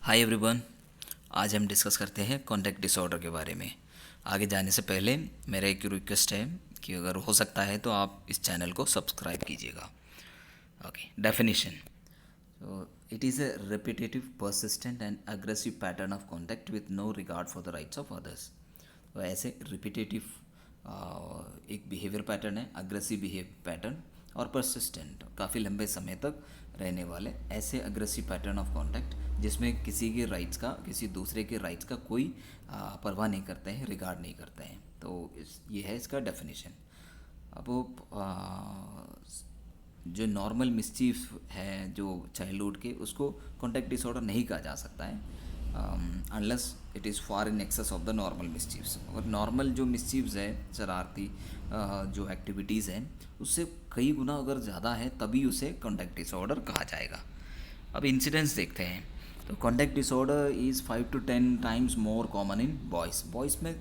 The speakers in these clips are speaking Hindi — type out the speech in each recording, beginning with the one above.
Hi everyone. आज हम डिस्कस करते हैं कॉन्टैक्ट डिसऑर्डर के बारे में। आगे जाने से पहले मेरा एक रिक्वेस्ट है कि अगर हो सकता है तो आप इस चैनल को सब्सक्राइब कीजिएगा। Okay, definition. तो it is a repetitive persistent and aggressive pattern of contact with no regard for the rights of others. तो ऐसे रिपीटेटिव एक बिहेवियर पैटर्न है, अग्रेसिव बिहेव पैटर्न और परसिस्टेंट, काफ़ी लंबे समय तक रहने वाले ऐसे अग्रेसिव पैटर्न ऑफ कॉन्टैक्ट जिसमें किसी के राइट्स का, किसी दूसरे के राइट्स का कोई परवाह नहीं करते हैं, रिगार्ड नहीं करते हैं। तो ये है इसका डेफिनेशन। अब वो जो नॉर्मल मिसचीफ है जो चाइल्डहुड के, उसको कॉन्टैक्ट डिसऑर्डर नहीं कहा जा सकता है unless it is far in excess of the normal मिसचीव्स। और नॉर्मल जो मिसचीव्स है, शरारती जो एक्टिविटीज़ हैं, उससे कई गुना अगर ज़्यादा है तभी उसे कॉन्टैक्ट डिसऑर्डर कहा जाएगा। अब इंसिडेंट्स देखते हैं। तो contact disorder is 5 to 10 times more common in boys. Boys में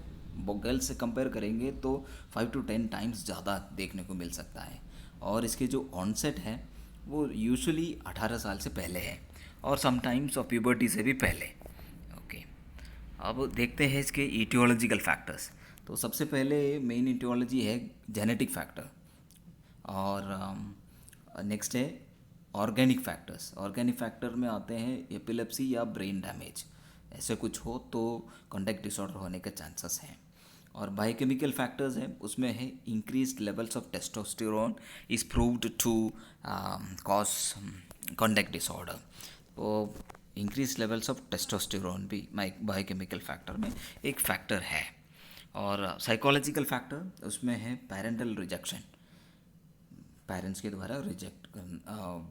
गर्ल्स से कंपेयर करेंगे तो 5 to 10 टाइम्स ज़्यादा देखने को मिल सकता है। और इसके जो ऑनसेट है वो यूजुअली 18 साल से पहले है और समटाइम्स ऑफ प्यूबर्टी से भी पहले। ओके, अब देखते हैं इसके ईटियोलॉजिकल फैक्टर्स। तो सबसे पहले मेन ईटियोलॉजी है जेनेटिक फैक्टर, और नेक्स्ट है ऑर्गेनिक फैक्टर्स। ऑर्गेनिक फैक्टर में आते हैं एपिलेप्सी या ब्रेन डैमेज, ऐसे कुछ हो तो कॉन्टैक्ट डिसऑर्डर होने के चांसेस हैं। और बायोकेमिकल फैक्टर्स हैं, उसमें है increased levels of testosterone is proved to cause conduct disorder. तो इंक्रीज लेवल्स ऑफ टेस्टोस्टेरोन भी बायोकेमिकल फैक्टर में एक फैक्टर है। और साइकोलॉजिकल फैक्टर उसमें है पेरेंटल रिजेक्शन, पेरेंट्स के द्वारा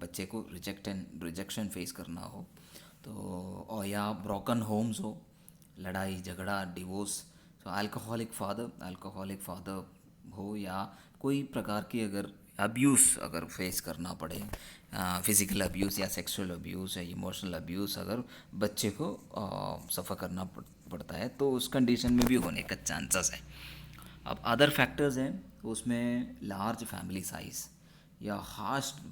बच्चे को रिजेक्शन फेस करना हो तो, और या ब्रोकन होम्स हो, लड़ाई झगड़ा डिवोर्स। तो अल्कोहलिक फादर हो, या कोई प्रकार की अगर अब्यूज़ अगर फेस करना पड़े, फिज़िकल अब्यूज़ या सेक्सुअल अब्यूज़ या इमोशनल अब्यूज़ अगर बच्चे को सफ़र करना पड़ता है तो उस कंडीशन में भी होने का चांसेस है। अब अदर फैक्टर्स हैं, उसमें लार्ज फैमिली साइज़ या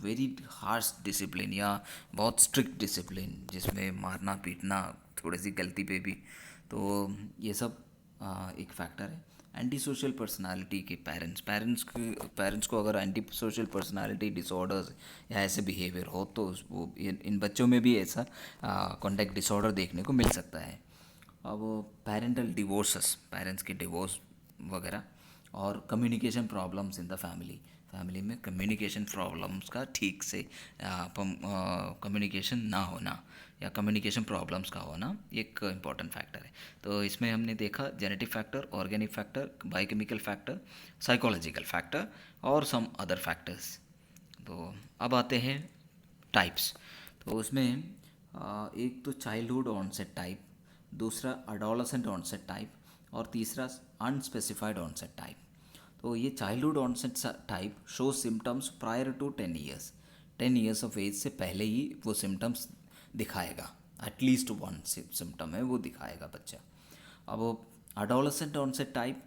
वेरी हार्श डिसिप्लिन या बहुत स्ट्रिक्ट डिसिप्लिन जिसमें मारना पीटना थोड़ी सी गलती पे भी, तो ये सब एक फैक्टर है। एंटी सोशल पर्सनालिटी के पेरेंट्स को अगर एंटी सोशल पर्सनालिटी डिसऑर्डर्स या ऐसे बिहेवियर हो तो वो इन बच्चों में भी ऐसा कॉन्टैक्ट डिसऑर्डर देखने को मिल सकता है। अब पेरेंटल डिवोर्सेस, पेरेंट्स के डिवोर्स वगैरह, और communication problems in the family में कम्युनिकेशन प्रॉब्लम्स का ठीक से कम्युनिकेशन ना होना या कम्युनिकेशन प्रॉब्लम्स का होना एक इम्पॉर्टेंट फैक्टर है। तो इसमें हमने देखा genetic factor, organic factor, biochemical factor, psychological factor और सम अदर फैक्टर्स। तो अब आते हैं टाइप्स। तो उसमें एक तो चाइल्डहुड ऑनसेट टाइप, दूसरा अडोलसेंट ऑनसेट टाइप और तीसरा अनस्पेसिफाइड ऑनसेट टाइप। तो ये childhood onset type show symptoms prior to 10 years. 10 years of age से पहले ही वो सिम्टम्स दिखाएगा, एटलीस्ट वन सिम्टम है वो दिखाएगा बच्चा। अब adolescent onset type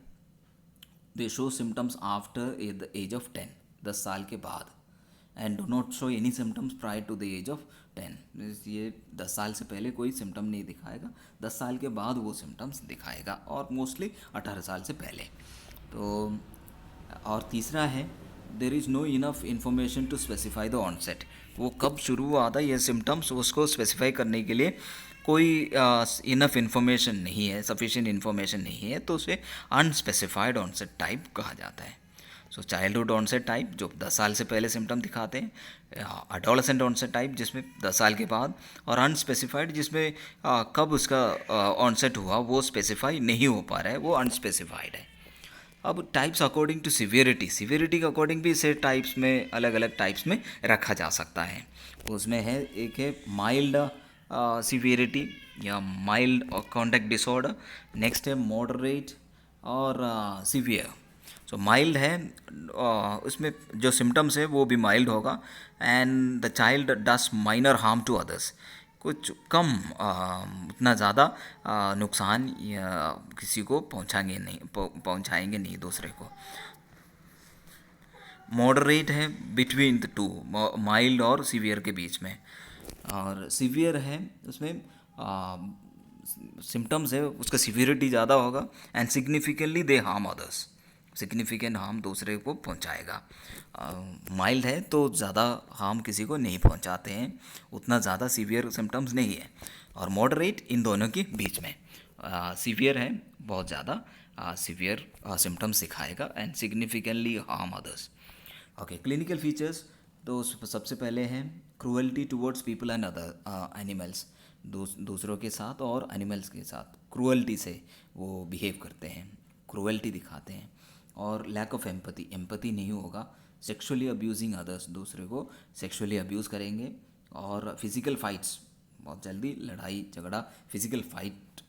they show symptoms after the age of 10, 10 साल के बाद, and do not show any symptoms prior to the age of 10। ये 10 साल से पहले कोई सिम्टम नहीं दिखाएगा, 10 साल के बाद वो सिम्टम्स दिखाएगा, और मोस्टली 18 साल से पहले। तो और तीसरा है there is no enough information to specify the onset. वो कब शुरू हुआ था ये सिम्टम्स, उसको स्पेसिफाई करने के लिए कोई इनफ इन्फॉर्मेशन नहीं है, सफिशिएंट इन्फॉर्मेशन नहीं है, तो उसे अनस्पेसिफाइड ऑनसेट टाइप कहा जाता है। सो चाइल्डहुड ऑनसेट टाइप जो 10 साल से पहले सिम्टम दिखाते हैं, अडोलसेंट ऑनसेट टाइप जिसमें 10 साल के बाद, और अनस्पेसिफाइड जिसमें कब उसका ऑनसेट हुआ वो स्पेसिफाई नहीं हो पा रहा है, वो अनस्पेसिफाइड है। अब टाइप्स अकॉर्डिंग टू सिवियरिटी के अकॉर्डिंग भी इसे टाइप्स में अलग अलग टाइप्स में रखा जा सकता है। उसमें है, एक है माइल्ड सिवियरिटी या माइल्ड कॉन्टैक्ट डिसऑर्डर, नेक्स्ट है मॉडरेट और सीवियर। सो माइल्ड है, उसमें जो सिम्टम्स है वो भी माइल्ड होगा, and the child does minor harm to others, कुछ कम उतना ज़्यादा नुकसान या किसी को पहुंचाएंगे नहीं दूसरे को। मॉडरेट है बिटवीन द टू, माइल्ड और सीवियर के बीच में। और सीवियर है उसमें सिम्टम्स है उसका सिवियरिटी ज़्यादा होगा and significantly they harm others, significant harm दूसरे को पहुंचाएगा। माइल्ड है तो ज़्यादा हार्म किसी को नहीं पहुंचाते हैं, उतना ज़्यादा सीवियर सिम्टम्स नहीं है। और मॉडरेट इन दोनों के बीच में, सीवियर है बहुत ज़्यादा सीवियर सिम्टम्स दिखाएगा and significantly harm others. Okay, clinical features तो सबसे पहले हैं cruelty towards people and other animals, दूसरों के साथ और एनिमल्स के साथ क्रूअल्टी से वो बिहेव करते हैं, क्रूअल्टी दिखाते हैं। और लैक ऑफ एम्पति, एम्पति नहीं होगा। सेक्सुअली अब्यूजिंग अदर्स, दूसरे को सेक्सुअली अब्यूज़ करेंगे। और फिज़िकल फाइट्स, बहुत जल्दी लड़ाई झगड़ा फिज़िकल फाइट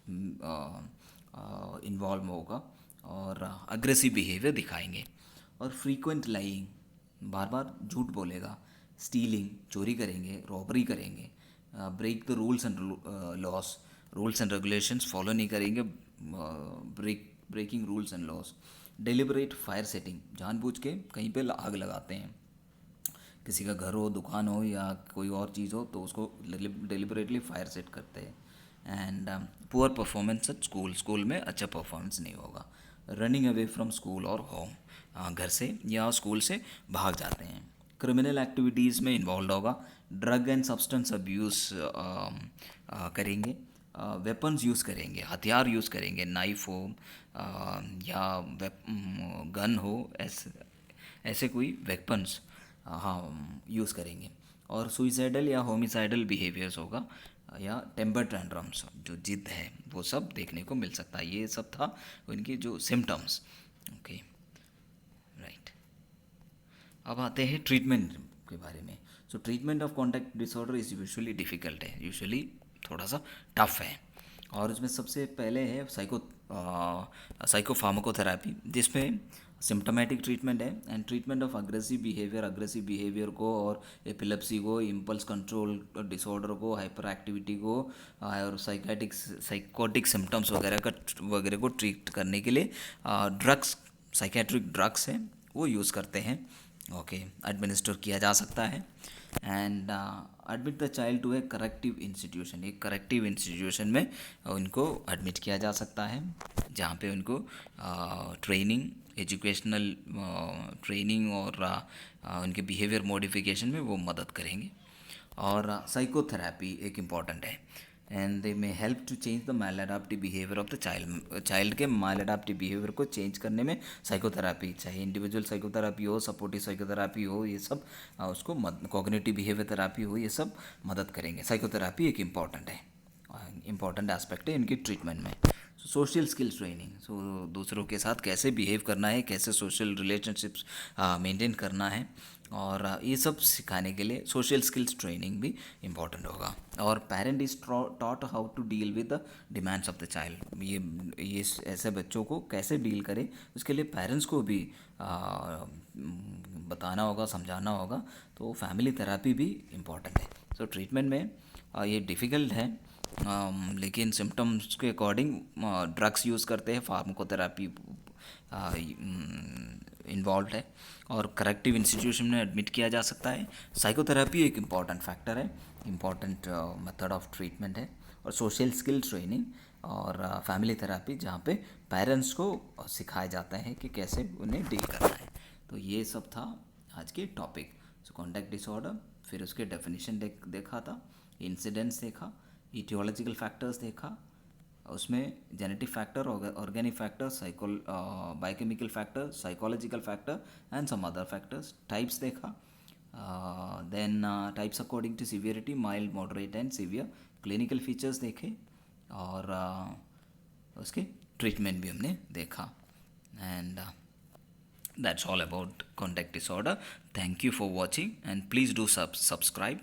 इन्वॉल्व होगा और अग्रेसिव बिहेवियर दिखाएंगे। और फ्रीक्वेंट लाइंग, बार बार झूठ बोलेगा। स्टीलिंग, चोरी करेंगे, रॉबरी करेंगे। Break the rules and laws, rules and regulations follow नहीं करेंगे, breaking rules and laws. Deliberate fire setting, जानबूझ के कहीं पे आग लगाते हैं, किसी का घर हो, दुकान हो या कोई और चीज़ हो तो उसको डेलिबरेटली फायर सेट करते हैं। And poor performance at school, school में अच्छा परफॉर्मेंस नहीं होगा। रनिंग अवे फ्रॉम स्कूल और होम, घर से या स्कूल से भाग जाते हैं। क्रिमिनल एक्टिविटीज़ में इन्वॉल्व होगा। ड्रग एंड सब्सटेंस अब्यूज़ करेंगे। वेपन्स यूज़ करेंगे, हथियार यूज़ करेंगे, नाइफ हो या गन हो, ऐसे कोई वेपन्स हाँ यूज़ करेंगे। और सुइसाइडल या होमिसाइडल बिहेवियर्स होगा, या टेम्पर टैंट्रम्स, जो जिद है वो सब देखने को मिल सकता है। ये सब था उनकी जो सिम्टम्स। Okay, right. अब आते हैं ट्रीटमेंट के बारे में। सो treatment of contact disorder is usually difficult है, यूजुअली थोड़ा सा टफ है। और उसमें सबसे पहले है साइकोफार्माकोथेरेपी, जिसमें सिम्टोमेटिक ट्रीटमेंट है and treatment of aggressive behaviour को और एपिलेप्सी को, इम्पल्स कंट्रोल डिसऑर्डर को, हाइपर एक्टिविटी को और साइकोटिक सिम्टम्स वगैरह को ट्रीट करने के लिए ड्रग्स, साइकेट्रिक ड्रग्स हैं वो यूज़ करते हैं। ओके, एडमिनिस्टर किया जा सकता है। And admit the child to a corrective institution, एक करेक्टिव इंस्टीट्यूशन में उनको एडमिट किया जा सकता है, जहाँ पे उनको ट्रेनिंग, एजुकेशनल ट्रेनिंग और उनके बिहेवियर मॉडिफिकेशन में वो मदद करेंगे। और साइकोथेरेपी एक इम्पॉर्टेंट है and they may help to change the maladaptive behaviour of the child के माइल अडाप्टिव बिहेवियर को चेंज करने में साइकोथेरेपी, चाहे इंडिविजुअल साइकोथेरेपी हो, सपोर्टिव साइकोथेरेपी हो, ये सब उसको कॉग्निटिव बिहेवियर थेरेपी हो, ये सब मदद करेंगे। साइकोथेरेपी एक इम्पॉर्टेंट है, इम्पॉर्टेंट एस्पेक्ट है इनकी ट्रीटमेंट में। सोशल स्किल्स ट्रेनिंग, सो दूसरों के साथ कैसे बिहेव करना है, कैसे सोशल रिलेशनशिप्स मेंटेन करना है, और ये सब सिखाने के लिए सोशल स्किल्स ट्रेनिंग भी इम्पॉर्टेंट होगा। और parent is taught how to deal with the demands of the child, ये ऐसे बच्चों को कैसे डील करें, उसके लिए पेरेंट्स को भी बताना होगा, समझाना होगा। तो फैमिली थेरेपी भी इम्पॉर्टेंट है। सो ट्रीटमेंट में ये डिफ़िकल्ट है, लेकिन सिम्टम्स के अकॉर्डिंग ड्रग्स यूज़ करते हैं, फार्माकोथेरेपी इन्वॉल्व है, और करेक्टिव इंस्टीट्यूशन में एडमिट किया जा सकता है। साइकोथेरेपी एक इम्पॉर्टेंट फैक्टर है, इम्पॉर्टेंट मेथड ऑफ ट्रीटमेंट है। और सोशल स्किल ट्रेनिंग और फैमिली थेरेपी, जहाँ पे पेरेंट्स को सिखाया जाता है कि कैसे उन्हें डील करना है। तो ये सब था आज के टॉपिक। सो कॉन्टैक्ट डिसऑर्डर, फिर उसके डेफिनेशन देखा था, इंसिडेंट्स देखा, ईटियोलॉजिकल फैक्टर्स देखा, उसमें genetic factor, organic factor, biochemical factor, psychological factor and some other factors, types देखा। Then types according to severity, mild, moderate and severe. Clinical features देखे और उसके ट्रीटमेंट भी हमने देखा। And that's all about contact disorder. Thank you for watching and please do subscribe.